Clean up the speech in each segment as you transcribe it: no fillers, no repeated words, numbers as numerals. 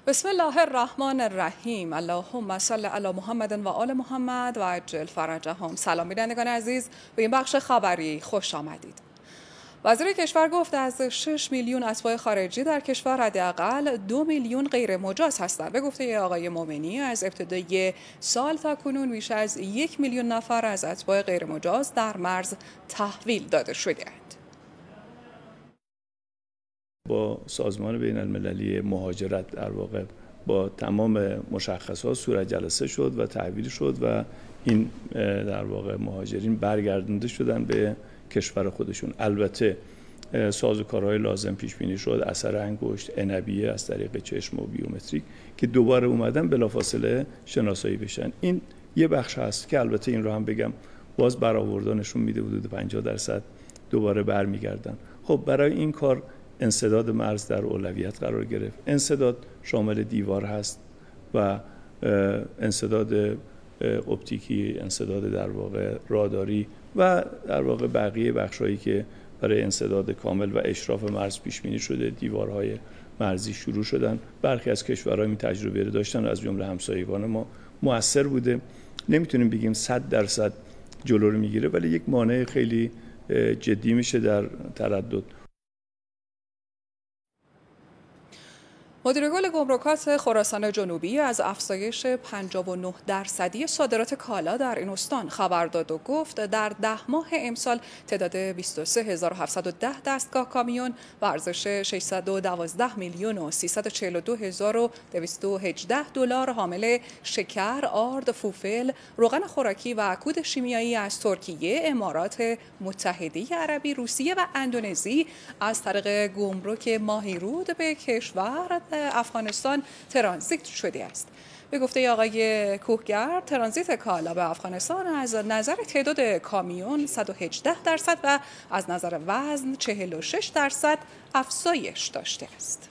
بسم الله الرحمن الرحیم. اللهم صل علی محمد و آل محمد و عجل فرجهم. سلام بینندگان عزیز، به این بخش خبری خوش آمدید. وزیر کشور گفت از 6 میلیون اتباع خارجی در کشور حداقل 2 میلیون غیر مجاز هستند. به گفته آقای مومنی از ابتدای سال تا کنون بیش از 1 میلیون نفر از اتباع غیر مجاز در مرز تحویل داده شده‌اند. با سازمان بین المللی مهاجرت در واقع با تمام مشخصات صورت جلسه شد و تحویل شد و این در واقع مهاجرین برگردانده شدن به کشور خودشون. البته سازوکارهای لازم پیش بینی شد، اثر انگشت، عنبیه از طریق چشم و بیومتریک که دوباره اومدن بلافاصله شناسایی بشن. این یه بخش هست که البته این رو هم بگم باز برآوردنشون میده حدود 50% دوباره برمیگردن. خب برای این کار انسداد مرز در اولویت قرار گرفت. انسداد شامل دیوار هست و انسداد اپتیکی، انسداد در واقع راداری و در واقع بقیه بخشایی که برای انسداد کامل و اشراف مرز پیش بینی شده. دیوارهای مرزی شروع شدن. برخی از کشورها این تجربه رو داشتن، از جمله همسایگان ما. مؤثر بوده. نمیتونیم بگیم 100% جلو رو میگیره، ولی یک مانع خیلی جدی میشه در تردد. مدیر کل گمرکات خراسان جنوبی از افزایش 59% صادرات کالا در این استان خبر داد و گفت در 10 ماه امسال تعداد 23710 دستگاه کامیون و ارزش 612 میلیون و 342218 دلار حامل شکر، آرد، فوفل، روغن خوراکی و کود شیمیایی از ترکیه، امارات متحده عربی، روسیه و اندونزی از طریق گمرک ماهیرود به کشور افغانستان ترانزیت شده است. به گفته آقای کوهگرد، ترانزیت کالا به افغانستان از نظر تعداد کامیون 118% و از نظر وزن 46% افزایش داشته است.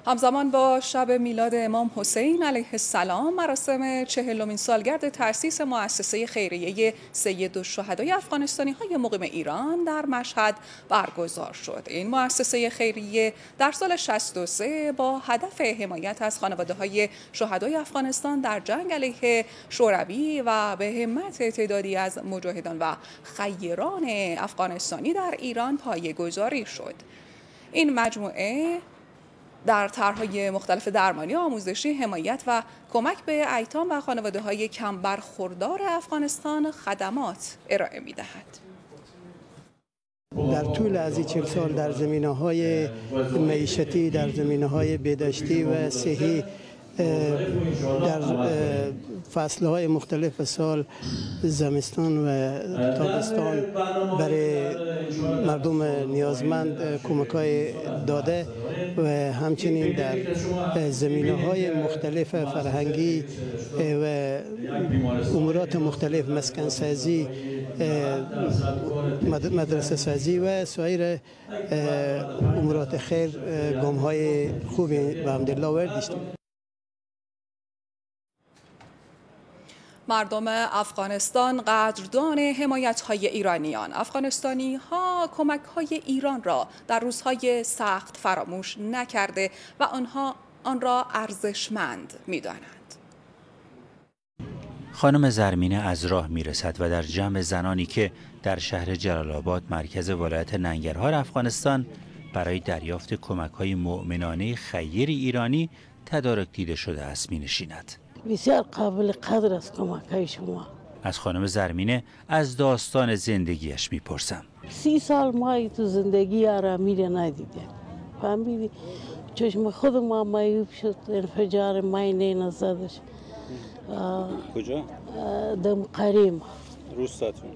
همزمان با شب میلاد امام حسین علیه السلام، مراسم 40مین سالگرد تأسیس مؤسسه خیریه سید الشهدای افغانستانی های مقیم ایران در مشهد برگزار شد. این مؤسسه خیریه در سال 63 با هدف حمایت از خانواده های شهدای افغانستان در جنگ علیه شوروی و به همت تعدادی از مجاهدان و خیران افغانستانی در ایران پایه‌گذاری شد. این مجموعه در طرح‌های مختلف درمانی، آموزشی، حمایت و کمک به ایتام و خانواده‌های کم برخوردار افغانستان خدمات ارائه می‌دهد. در طول از 40 سال در زمینه‌های معیشتی، در زمینه‌های بهداشتی و صحی، در فصلهای مختلف سال، زمستان و تابستان، برای مردم نیازمند کمک‌های داده و همچنین در زمینه‌های مختلف فرهنگی و امورات مختلف، مسکن‌سازی، مدرسه سازی و سایر امورات خیر گام‌های خوبی به حمدالله ورداشتیم. مردم افغانستان قدردان حمایت‌های ایرانیان. افغانستانی‌ها کمک‌های ایران را در روزهای سخت فراموش نکرده و آنها آن را ارزشمند می‌دانند. خانم زرمینه از راه می‌رسد و در جمع زنانی که در شهر جلال آباد مرکز ولایت ننگرهار افغانستان برای دریافت کمک‌های مؤمنانه خیر ایرانی تدارک دیده شده است می‌نشیند. بسیار قابل قدر است کمک‌های شما. از خانم زرمینه از داستان زندگیش میپرسم. 30 سال ما تو زندگی آرامی را ندیدیم. فهمیدی؟ چشم خود ما معیوب شد، انفجار ماینه نزدش. کجا؟ دم قریم. روستاتون؟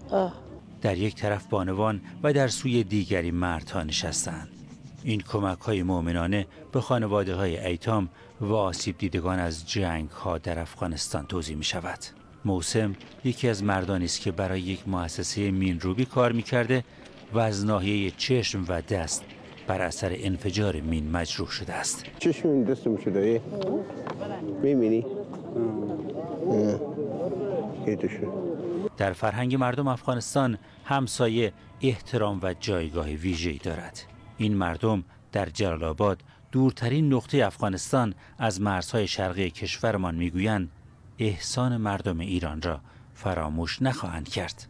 در یک طرف بانوان و در سوی دیگری مردها نشستند. این کمک‌های مؤمنانه به خانواده‌های ایتام و آسیب دیدگان از جنگ‌ها در افغانستان توزیع می‌شود. موسم یکی از مردانی است که برای یک مؤسسه مینروبی کار می‌کرده و از ناحیه چشم و دست بر اثر انفجار مین مجروح شده است. چشم دستم شده می‌بینی؟ در فرهنگ مردم افغانستان همسایه احترام و جایگاه ویژه‌ای دارد. این مردم در جلال آباد، دورترین نقطه افغانستان از مرزهای شرقی کشورمان میگویند احسان مردم ایران را فراموش نخواهند کرد.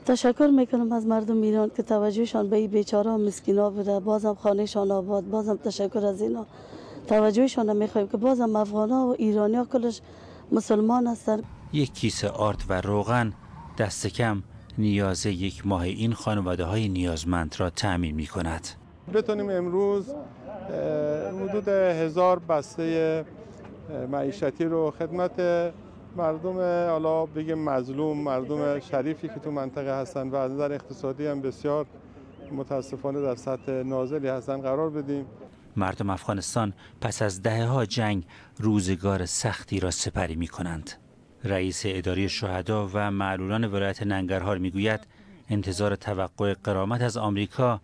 تشکر میکنم از مردم ایران که توجهشان به این بیچاره و مسکینا بوده، بازم خانهشان آباد، بازم تشکر از اینا. توجهشان میخوایم که بازم افغانا و ایرانیا کلش مسلمان هستند. یک کیسه آرد و روغن دست کم نیاز یک ماه این خانواده های نیازمند را تأمین می کند. بتونیم امروز حدود 1000 بسته معیشتی رو خدمت مردم حالا بگیم مظلوم، مردم شریفی که تو منطقه هستن و از نظر اقتصادی هم بسیار متاسفانه در سطح نازلی هستن قرار بدیم. مردم افغانستان پس از دهه‌ها جنگ روزگار سختی را سپری می کنند. رئیس اداره شهدا و معلولان ولایت ننگرهار میگوید انتظار توقع غرامت از آمریکا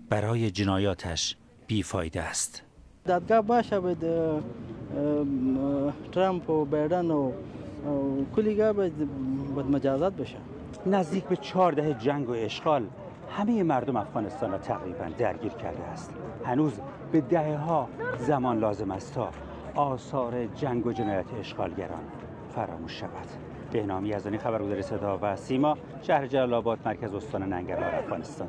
برای جنایاتش بیفایده است. دادگاه باشه باید ترامپ و بایدن و کلیگاه باید مجازات بشه. نزدیک به 4 دهه جنگ و اشغال همه مردم افغانستان را تقریبا درگیر کرده است. هنوز به دهه‌ها زمان لازم است تا آثار جنگ و جنایت اشغالگران فراموش شود. بهنام یزدانی، خبرگزاری صدا و سیما، شهر جلال آباد، مرکز استان ننگرهار، افغانستان.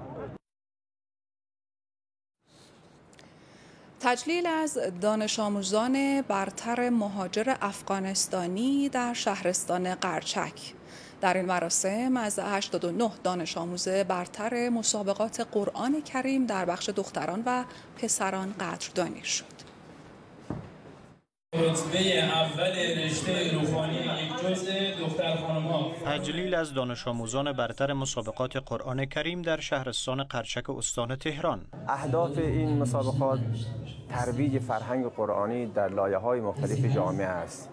تجلیل از دانش آموزان برتر مهاجر افغانستانی در شهرستان قرچک. در این مراسم از 89 دانش آموز برتر مسابقات قرآن کریم در بخش دختران و پسران قدردانی شد. رتبه اول رشته روحانی یک جزء دختر خانم‌ها. تجلیل از دانش آموزان برتر مسابقات قرآن کریم در شهرستان قرچک استان تهران. اهداف این مسابقات ترویج فرهنگ قرآنی در لایه‌های مختلف جامعه است.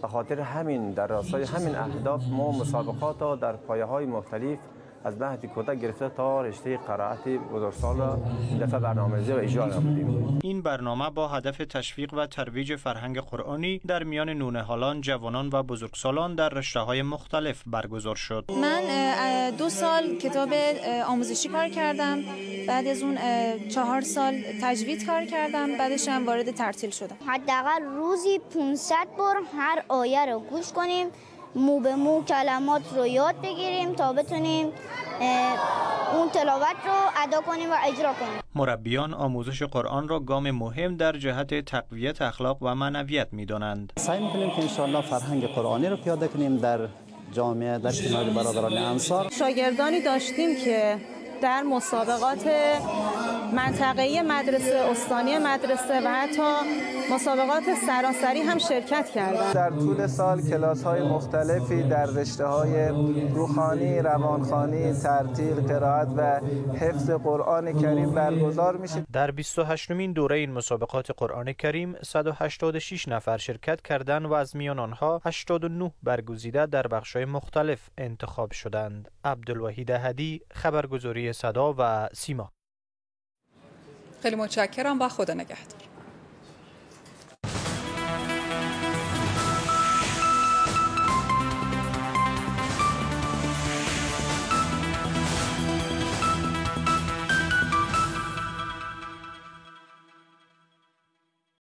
به خاطر همین در راستای همین اهداف ما مسابقات را در پایه‌های مختلف از مهد کودک گرفته تا رشته قرائت بزرگسال را این دفعه برنامه‌ریزی و اجرا نمودیم. این برنامه با هدف تشویق و ترویج فرهنگ قرآنی در میان نونهالان، جوانان و بزرگسالان در رشته‌های مختلف برگزار شد. من 2 سال کتاب آموزشی کار کردم، بعد از اون 4 سال تجوید کار کردم، بعدش هم وارد ترتیل شدم. حداقل روزی 500 بار هر آیه رو گوش کنیم، مو به مو کلمات رو یاد بگیریم تا بتونیم اون تلاوت رو ادا کنیم و اجرا کنیم. مربیان آموزش قرآن را گام مهم در جهت تقویت اخلاق و معنویت می‌دانند. سعی می‌کنیم که انشاءالله فرهنگ قرآنی رو پیاده کنیم در جامعه، در کنار برادران انصار. شاگردانی داشتیم که در مسابقات منطقه‌ای مدرسه، استانی مدرسه و حتی مسابقات سراسری هم شرکت کردند. در طول سال کلاس‌های مختلفی در رشته‌های روحانی، روانخوانی، ترتیل، قرائت و حفظ قرآن کریم برگزار میشه. در 28مین دوره این مسابقات قرآن کریم 186 نفر شرکت کردند و از میان آنها 89 برگزیده در بخش‌های مختلف انتخاب شدند. عبدالوحید احدی، خبرگزاری صدا و سیما. خیلی متشکرم و خدا نگهدار.